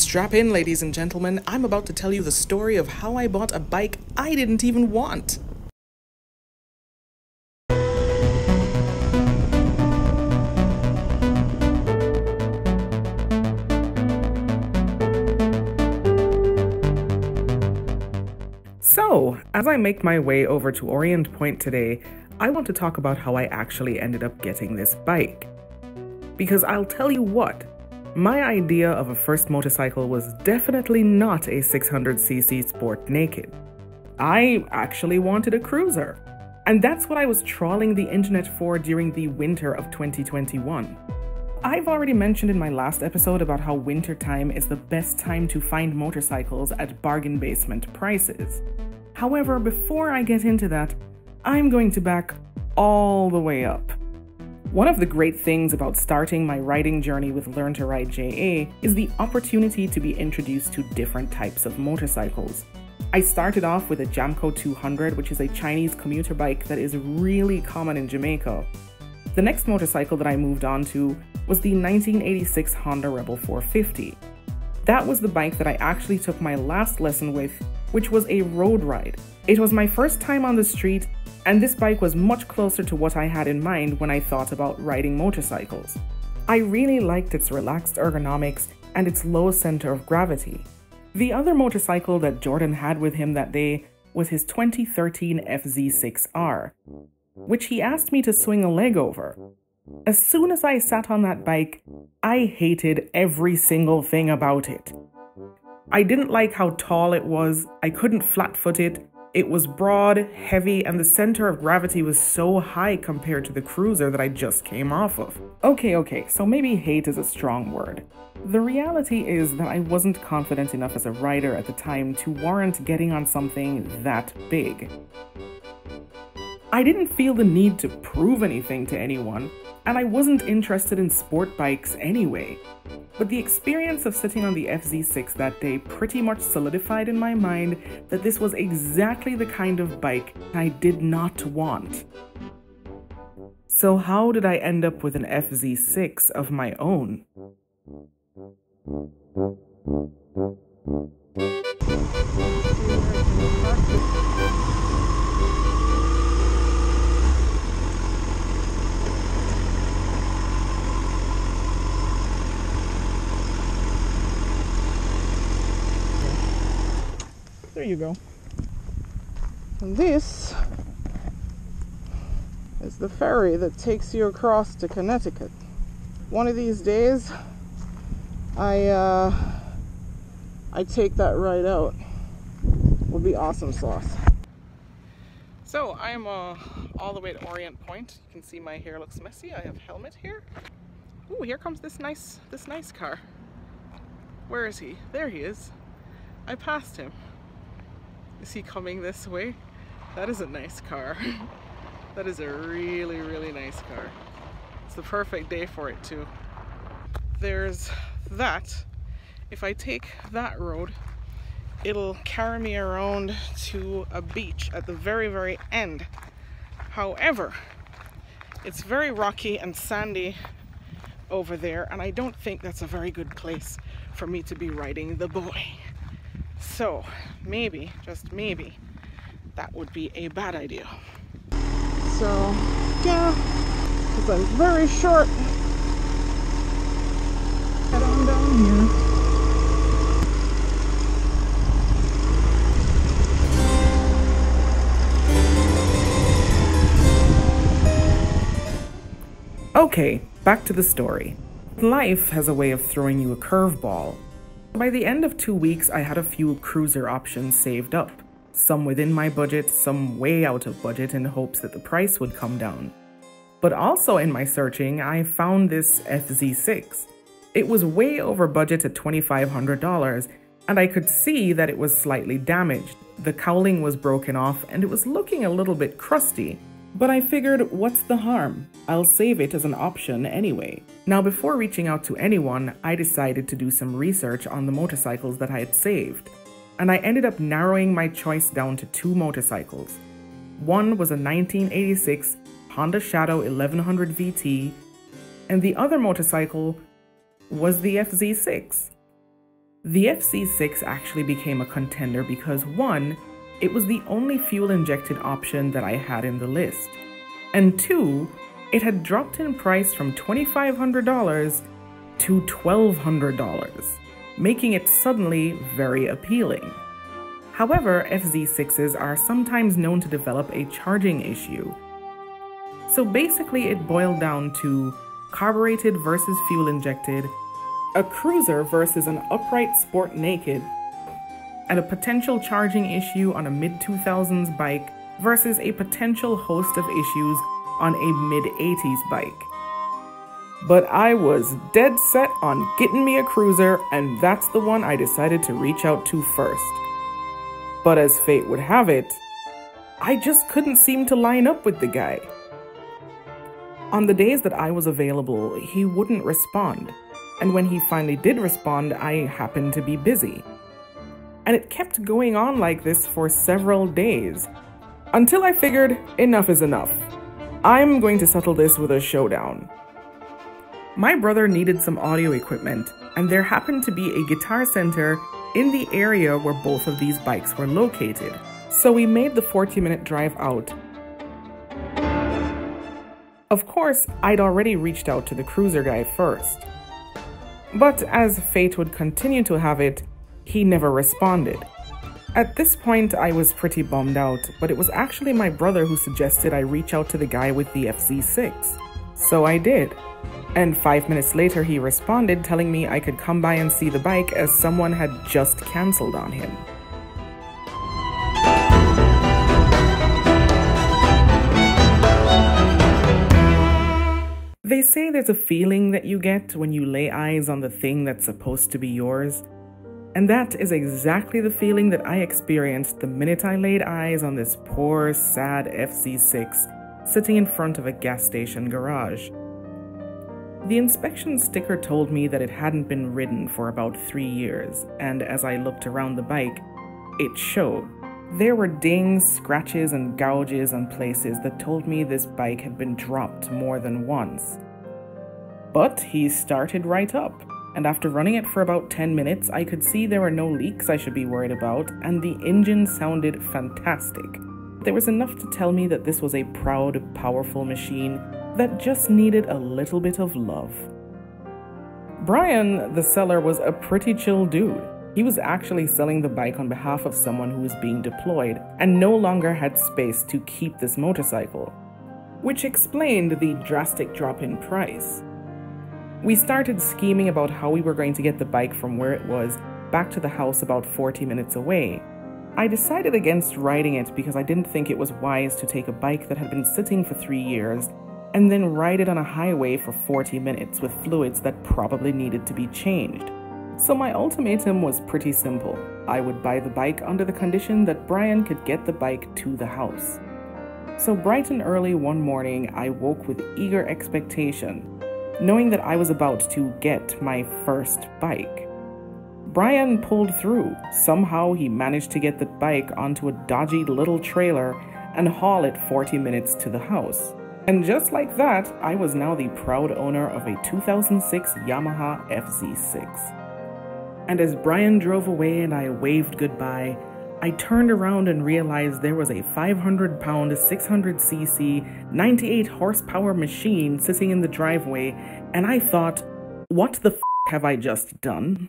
Strap in, ladies and gentlemen. I'm about to tell you the story of how I bought a bike I didn't even want. So, as I make my way over to Orient Point today, I want to talk about how I actually ended up getting this bike. Because I'll tell you what, my idea of a first motorcycle was definitely not a 600cc Sport Naked. I actually wanted a cruiser. And that's what I was trawling the internet for during the winter of 2021. I've already mentioned in my last episode about how winter time is the best time to find motorcycles at bargain basement prices. However, before I get into that, I'm going to back all the way up. One of the great things about starting my riding journey with Learn to Ride JA is the opportunity to be introduced to different types of motorcycles. I started off with a Jamco 200, which is a Chinese commuter bike that is really common in Jamaica. The next motorcycle that I moved on to was the 1986 Honda Rebel 450. That was the bike that I actually took my last lesson with, which was a road ride. It was my first time on the street, and this bike was much closer to what I had in mind when I thought about riding motorcycles. I really liked its relaxed ergonomics and its low center of gravity. The other motorcycle that Jordan had with him that day was his 2013 FZ6R, which he asked me to swing a leg over. As soon as I sat on that bike, I hated every single thing about it. I didn't like how tall it was, I couldn't flat-foot it. It was broad, heavy, and the center of gravity was so high compared to the cruiser that I just came off of. Okay, so maybe hate is a strong word. The reality is that I wasn't confident enough as a rider at the time to warrant getting on something that big. I didn't feel the need to prove anything to anyone, and I wasn't interested in sport bikes anyway. But the experience of sitting on the FZ6 that day pretty much solidified in my mind that this was exactly the kind of bike I did not want. So how did I end up with an FZ6 of my own? There you go. And this is the ferry that takes you across to Connecticut. One of these days, I take that ride out. Will be awesome sauce. So I'm all the way to Orient Point. You can see my hair looks messy. I have a helmet here. Ooh, here comes this nice car. Where is he? There he is. I passed him. Is he coming this way? That is a nice car. That is a really, really nice car. It's the perfect day for it too. There's that. If I take that road, it'll carry me around to a beach at the very, very end. However, it's very rocky and sandy over there, and I don't think that's a very good place for me to be riding the boy. So maybe, just maybe, that would be a bad idea. So yeah, because I'm very short. Head on down here. Okay, back to the story. Life has a way of throwing you a curveball. By the end of 2 weeks, I had a few cruiser options saved up. Some within my budget, some way out of budget in hopes that the price would come down. But also in my searching, I found this FZ6. It was way over budget at $2,500, and I could see that it was slightly damaged. The cowling was broken off and it was looking a little bit crusty. But I figured, what's the harm? I'll save it as an option anyway. Now, before reaching out to anyone, I decided to do some research on the motorcycles that I had saved. And I ended up narrowing my choice down to 2 motorcycles. One was a 1986 Honda Shadow 1100 VT, and the other motorcycle was the FZ6. The FZ6 actually became a contender because 1, it was the only fuel-injected option that I had in the list, and 2, it had dropped in price from $2,500 to $1,200, making it suddenly very appealing. However, FZ6s are sometimes known to develop a charging issue. So basically it boiled down to carbureted versus fuel-injected, a cruiser versus an upright sport naked, and a potential charging issue on a mid-2000s bike versus a potential host of issues on a mid-80s bike. But I was dead set on getting me a cruiser, and that's the one I decided to reach out to first. But as fate would have it, I just couldn't seem to line up with the guy. On the days that I was available, he wouldn't respond, and when he finally did respond, I happened to be busy. And it kept going on like this for several days, until I figured enough is enough. I'm going to settle this with a showdown. My brother needed some audio equipment, and there happened to be a Guitar Center in the area where both of these bikes were located. So we made the 40-minute drive out. Of course, I'd already reached out to the cruiser guy first. But as fate would continue to have it, he never responded. At this point, I was pretty bummed out, but it was actually my brother who suggested I reach out to the guy with the FZ6. So I did. And 5 minutes later, he responded telling me I could come by and see the bike as someone had just canceled on him. They say there's a feeling that you get when you lay eyes on the thing that's supposed to be yours. And that is exactly the feeling that I experienced the minute I laid eyes on this poor, sad FZ6 sitting in front of a gas station garage. The inspection sticker told me that it hadn't been ridden for about 3 years, and as I looked around the bike, it showed. There were dings, scratches, and gouges on places that told me this bike had been dropped more than once. But he started right up, and after running it for about 10 minutes, I could see there were no leaks I should be worried about, and the engine sounded fantastic. There was enough to tell me that this was a proud, powerful machine that just needed a little bit of love. Brian, the seller, was a pretty chill dude. He was actually selling the bike on behalf of someone who was being deployed and no longer had space to keep this motorcycle, which explained the drastic drop in price. We started scheming about how we were going to get the bike from where it was back to the house about 40 minutes away. I decided against riding it because I didn't think it was wise to take a bike that had been sitting for 3 years and then ride it on a highway for 40 minutes with fluids that probably needed to be changed. So my ultimatum was pretty simple. I would buy the bike under the condition that Brian could get the bike to the house. So bright and early one morning, I woke with eager expectation, knowing that I was about to get my first bike. Brian pulled through. Somehow he managed to get the bike onto a dodgy little trailer and haul it 40 minutes to the house. And just like that, I was now the proud owner of a 2006 Yamaha FZ6. And as Brian drove away and I waved goodbye, I turned around and realized there was a 500-pound, 600cc, 98-horsepower machine sitting in the driveway, and I thought, what the f have I just done?